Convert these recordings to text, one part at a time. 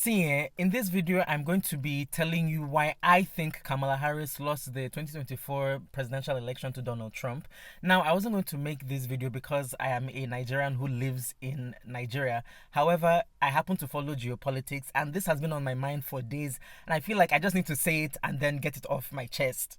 See, in this video, I'm going to be telling you why I think Kamala Harris lost the 2024 presidential election to Donald Trump. Now, I wasn't going to make this video because I am a Nigerian who lives in Nigeria. However, I happen to follow geopolitics, and this has been on my mind for days, and I feel like I just need to say it and then get it off my chest.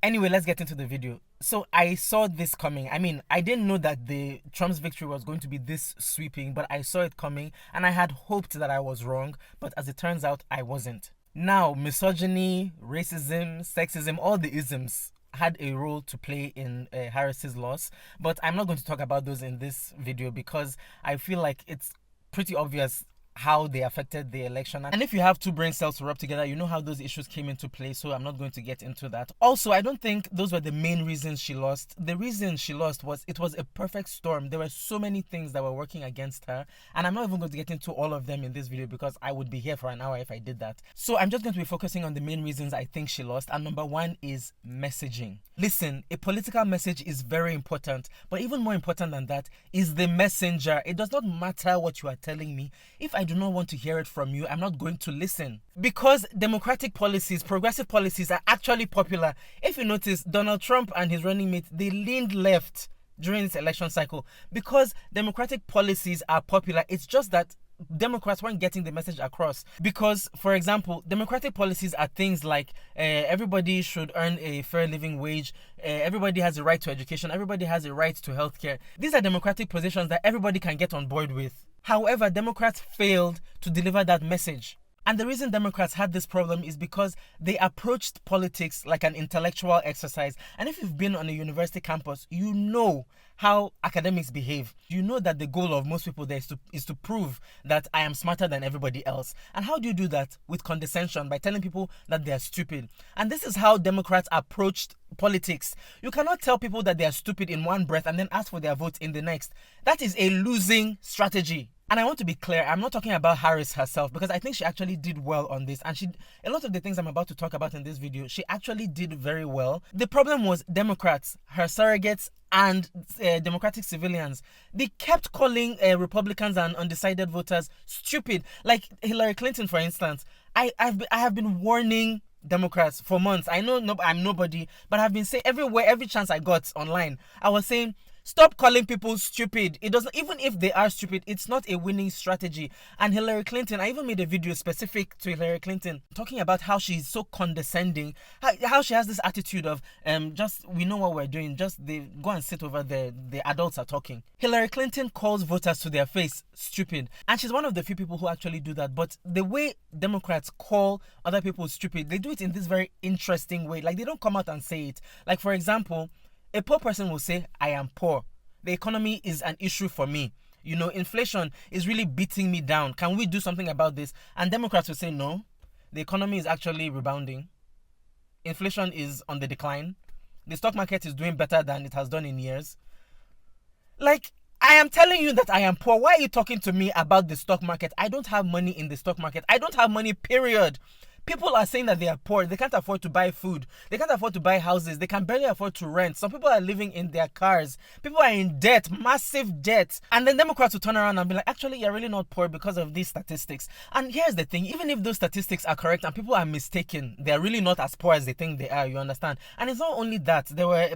Anyway, let's get into the video. So I saw this coming. I mean, I didn't know that the Trump's victory was going to be this sweeping, but I saw it coming and I had hoped that I was wrong, but as it turns out, I wasn't. Now, misogyny, racism, sexism, all the isms had a role to play in Harris's loss, but I'm not going to talk about those in this video because I feel like it's pretty obvious how they affected the election. And if you have two brain cells to rub together, you know how those issues came into play, so I'm not going to get into that. Also, I don't think those were the main reasons she lost. The reason she lost was it was a perfect storm. There were so many things that were working against her, and I'm not even going to get into all of them in this video because I would be here for an hour if I did that. So I'm just going to be focusing on the main reasons I think she lost, and number one is messaging. Listen, a political message is very important, but even more important than that is the messenger. It does not matter what you are telling me. If I do not want to hear it from you, I'm not going to listen. Because democratic policies, progressive policies are actually popular. If you notice, Donald Trump and his running mate, they leaned left during this election cycle because democratic policies are popular. It's just that Democrats weren't getting the message across because, for example, democratic policies are things like everybody should earn a fair living wage, everybody has a right to education, everybody has a right to healthcare. These are democratic positions that everybody can get on board with. However, Democrats failed to deliver that message. And the reason Democrats had this problem is because they approached politics like an intellectual exercise. And if you've been on a university campus, you know how academics behave. You know that the goal of most people there is to prove that I am smarter than everybody else. And how do you do that? With condescension, by telling people that they are stupid. And this is how Democrats approached politics. You cannot tell people that they are stupid in one breath and then ask for their vote in the next. That is a losing strategy. And I want to be clear, I'm not talking about Harris herself because I think she actually did well on this. And a lot of the things I'm about to talk about in this video, she actually did very well. The problem was Democrats, her surrogates, and democratic civilians. They kept calling Republicans and undecided voters stupid. Like Hillary Clinton, for instance. I have been warning Democrats for months. I know I'm nobody, but I've been saying everywhere, every chance I got online, I was saying, stop calling people stupid. It doesn't, even if they are stupid, it's not a winning strategy. And Hillary Clinton, I even made a video specific to Hillary Clinton talking about how she's so condescending, how she has this attitude of just we know what we're doing, just they go and sit over there, the adults are talking. Hillary Clinton calls voters to their face stupid, and she's one of the few people who actually do that. But the way Democrats call other people stupid, they do it in this very interesting way. Like, they don't come out and say it. Like, for example, a poor person will say, I am poor. The economy is an issue for me. You know, inflation is really beating me down. Can we do something about this? And Democrats will say, no, the economy is actually rebounding. Inflation is on the decline. The stock market is doing better than it has done in years. Like, I am telling you that I am poor. Why are you talking to me about the stock market? I don't have money in the stock market. I don't have money, period. People are saying that they are poor. They can't afford to buy food. They can't afford to buy houses. They can barely afford to rent. Some people are living in their cars. People are in debt, massive debt. And then Democrats will turn around and be like, actually, you're really not poor because of these statistics. And here's the thing. Even if those statistics are correct and people are mistaken, they're really not as poor as they think they are, you understand? And it's not only that.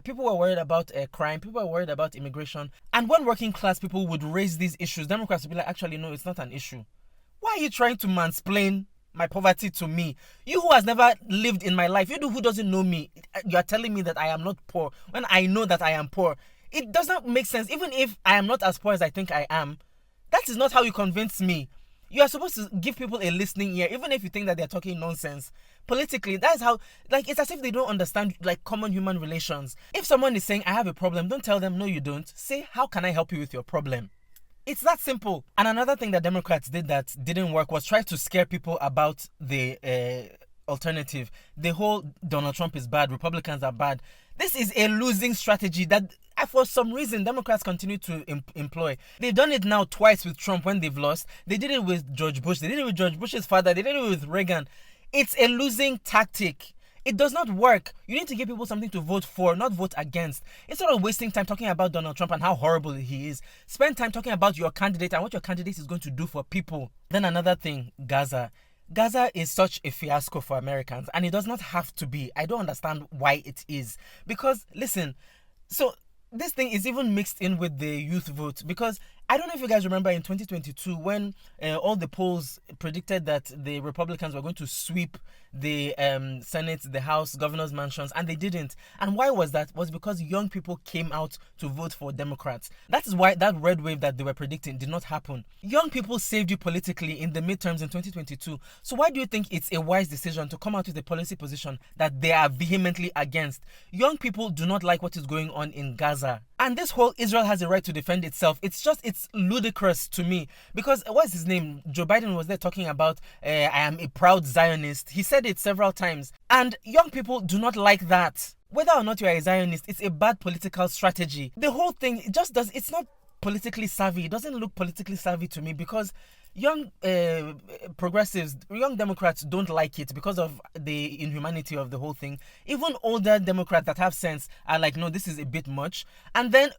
People were worried about crime. People were worried about immigration. And when working class people would raise these issues, Democrats would be like, actually, no, it's not an issue. Why are you trying to mansplain my poverty to me? You who has never lived in my life, you who doesn't know me, you are telling me that I am not poor when I know that I am poor. It does not make sense. Even if I am not as poor as I think I am, that is not how you convince me. You are supposed to give people a listening ear, even if you think that they're talking nonsense. Politically, that is how, like, it's as if they don't understand, like, common human relations. If someone is saying, I have a problem, don't tell them, no, you don't. Say, how can I help you with your problem? It's that simple. And another thing that Democrats did that didn't work was try to scare people about the alternative. The whole Donald Trump is bad, Republicans are bad. This is a losing strategy that for some reason Democrats continue to employ. They've done it now twice with Trump when they've lost. They did it with George Bush. They did it with George Bush's father. They did it with Reagan. It's a losing tactic. It does not work. You need to give people something to vote for, not vote against. Instead of wasting time talking about Donald Trump and how horrible he is, spend time talking about your candidate and what your candidate is going to do for people. Then another thing, Gaza. Gaza is such a fiasco for Americans, and it does not have to be. I don't understand why it is. Because, listen, so this thing is even mixed in with the youth vote, because I don't know if you guys remember in 2022 when all the polls predicted that the Republicans were going to sweep the Senate, the House, governors' mansions, and they didn't. And why was that? Was because young people came out to vote for Democrats. That is why that red wave that they were predicting did not happen. Young people saved you politically in the midterms in 2022. So why do you think it's a wise decision to come out with a policy position that they are vehemently against? Young people do not like what is going on in Gaza. And this whole Israel has a right to defend itself, it's ludicrous to me. Because what's his name? Joe Biden was there talking about, I am a proud Zionist. He said it several times. And young people do not like that. Whether or not you are a Zionist, it's a bad political strategy. The whole thing, it's not politically savvy. It doesn't look politically savvy to me, because young progressives, young Democrats don't like it because of the inhumanity of the whole thing. Even older Democrats that have sense are like, no, this is a bit much. And then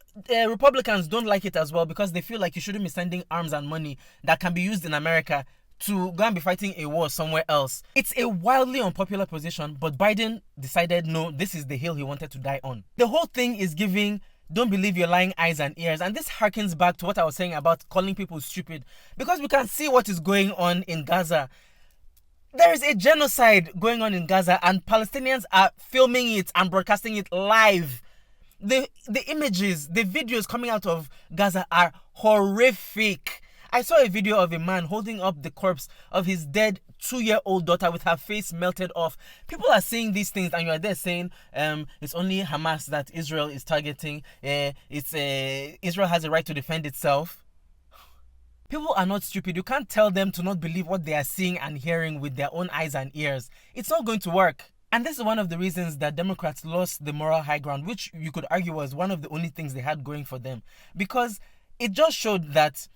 Republicans don't like it as well, because they feel like you shouldn't be sending arms and money that can be used in America to go and be fighting a war somewhere else. It's a wildly unpopular position, but Biden decided, no, this is the hill he wanted to die on. The whole thing is giving don't believe your lying eyes and ears. And this harkens back to what I was saying about calling people stupid. Because we can see what is going on in Gaza. There is a genocide going on in Gaza, and Palestinians are filming it and broadcasting it live. The images, the videos coming out of Gaza are horrific. I saw a video of a man holding up the corpse of his dead 2-year-old daughter with her face melted off. People are saying these things, and you are there saying it's only Hamas that Israel is targeting. Israel has a right to defend itself. People are not stupid. You can't tell them to not believe what they are seeing and hearing with their own eyes and ears. It's not going to work. And this is one of the reasons that Democrats lost the moral high ground, which you could argue was one of the only things they had going for them. Because it just showed that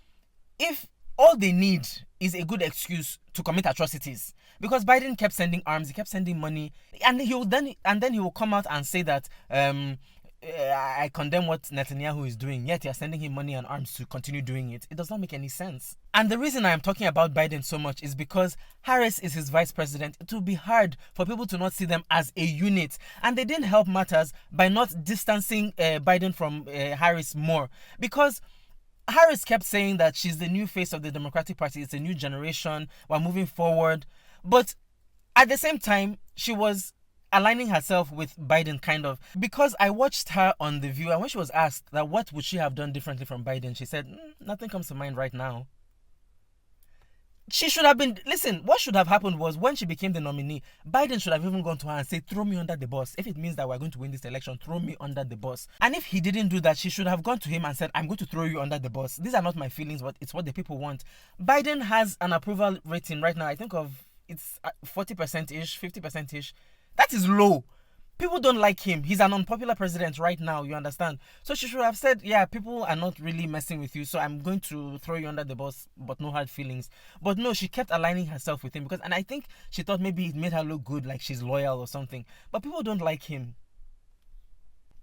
if all they need is a good excuse to commit atrocities, because Biden kept sending arms, he kept sending money, and he will come out and say that I condemn what Netanyahu is doing, yet you're sending him money and arms to continue doing it. It does not make any sense. And the reason I am talking about Biden so much is because Harris is his vice president. It will be hard for people to not see them as a unit, and they didn't help matters by not distancing Biden from Harris more, because Harris kept saying that she's the new face of the Democratic Party. It's a new generation. We're moving forward. But at the same time, she was aligning herself with Biden, kind of. Because I watched her on The View, and when she was asked that what would she have done differently from Biden, she said, nothing comes to mind right now. She should have been, listen, what should have happened was when she became the nominee, Biden should have even gone to her and said, throw me under the bus. If it means that we're going to win this election, throw me under the bus. And if he didn't do that, she should have gone to him and said, I'm going to throw you under the bus. These are not my feelings, but it's what the people want. Biden has an approval rating right now, I think it's 40%-ish, 50%-ish. That is low. People don't like him. He's an unpopular president right now, you understand? So she should have said, yeah, people are not really messing with you, so I'm going to throw you under the bus, but no hard feelings. But no, she kept aligning herself with him, and I think she thought maybe it made her look good, like she's loyal or something. But people don't like him.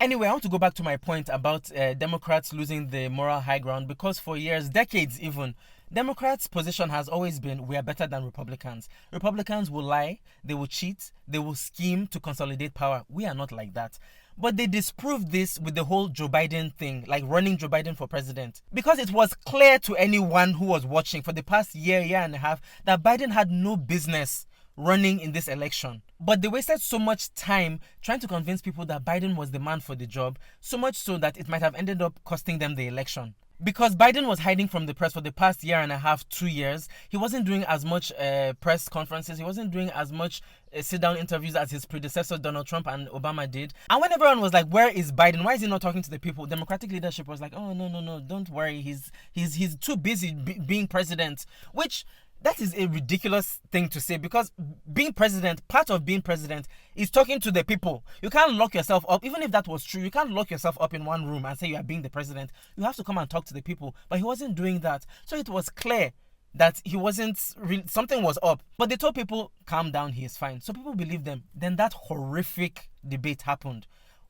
Anyway, I want to go back to my point about Democrats losing the moral high ground, because for years, decades even, Democrats' position has always been, we are better than Republicans. Republicans will lie, they will cheat, they will scheme to consolidate power. We are not like that. But they disproved this with the whole Joe Biden thing, like running Joe Biden for president. Because it was clear to anyone who was watching for the past year and a half, that Biden had no business running in this election. But they wasted so much time trying to convince people that Biden was the man for the job, so much so that it might have ended up costing them the election. Because Biden was hiding from the press for the past year and a half, 2 years. He wasn't doing as much press conferences. He wasn't doing as much sit-down interviews as his predecessor, Donald Trump and Obama did. And when everyone was like, where is Biden? Why is he not talking to the people? Democratic leadership was like, oh, no, don't worry. He's too busy being president. Which, that is a ridiculous thing to say, because being president, part of being president is talking to the people. You can't lock yourself up. Even if that was true, you can't lock yourself up in one room and say you are being the president. You have to come and talk to the people. But he wasn't doing that. So it was clear that he wasn't something was up. But they told people, calm down, he is fine. So people believed them. Then that horrific debate happened.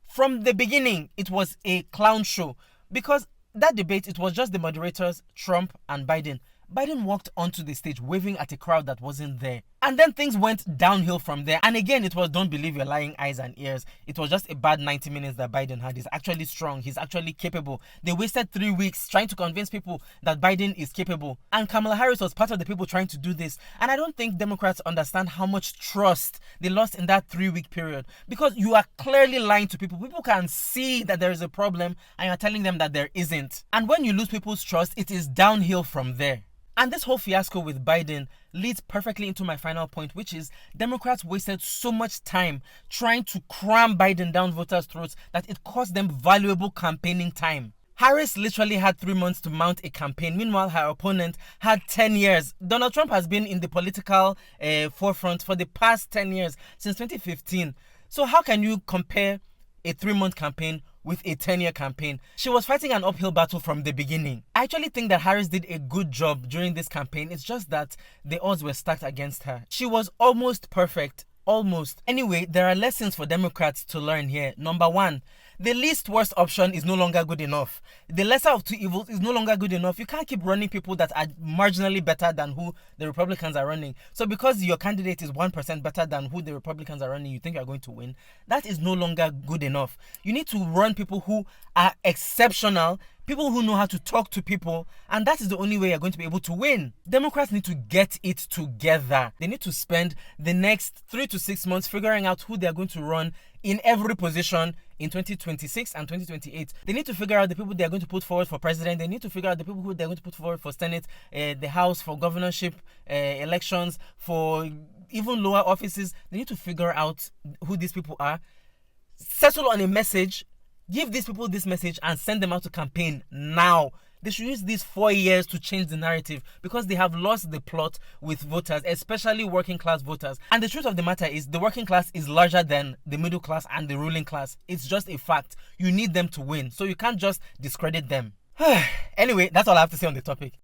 From the beginning, it was a clown show because that debate, it was just the moderators, Trump and Biden. Biden walked onto the stage waving at a crowd that wasn't there. And then things went downhill from there. And again, it was don't believe your lying eyes and ears. It was just a bad 90 minutes that Biden had. He's actually strong. He's actually capable. They wasted 3 weeks trying to convince people that Biden is capable. And Kamala Harris was part of the people trying to do this. And I don't think Democrats understand how much trust they lost in that 3-week period. Because you are clearly lying to people. People can see that there is a problem and you're telling them that there isn't. And when you lose people's trust, it is downhill from there. And this whole fiasco with Biden leads perfectly into my final point, which is Democrats wasted so much time trying to cram Biden down voters' throats that it cost them valuable campaigning time. Harris literally had 3 months to mount a campaign. Meanwhile, her opponent had 10 years. Donald Trump has been in the political forefront for the past 10 years, since 2015. So how can you compare a 3-month campaign with a 10-year campaign? She was fighting an uphill battle from the beginning. I actually think that Harris did a good job during this campaign. It's just that the odds were stacked against her. She was almost perfect. Almost. Anyway, there are lessons for Democrats to learn here. Number 1, the least worst option is no longer good enough. The lesser of two evils is no longer good enough. You can't keep running people that are marginally better than who the Republicans are running. So because your candidate is 1% better than who the Republicans are running, you think you're going to win. That is no longer good enough. You need to run people who are exceptional, people who know how to talk to people, and that is the only way you're going to be able to win. Democrats need to get it together. They need to spend the next 3 to 6 months figuring out who they're going to run in every position in 2026 and 2028. They need to figure out the people they're going to put forward for president. They need to figure out the people who they're going to put forward for Senate, the House, for governorship elections, for even lower offices. They need to figure out who these people are, settle on a message, give these people this message and send them out to campaign now. They should use these 4 years to change the narrative because they have lost the plot with voters, especially working class voters. And the truth of the matter is the working class is larger than the middle class and the ruling class. It's just a fact. You need them to win. So you can't just discredit them. Anyway, that's all I have to say on the topic.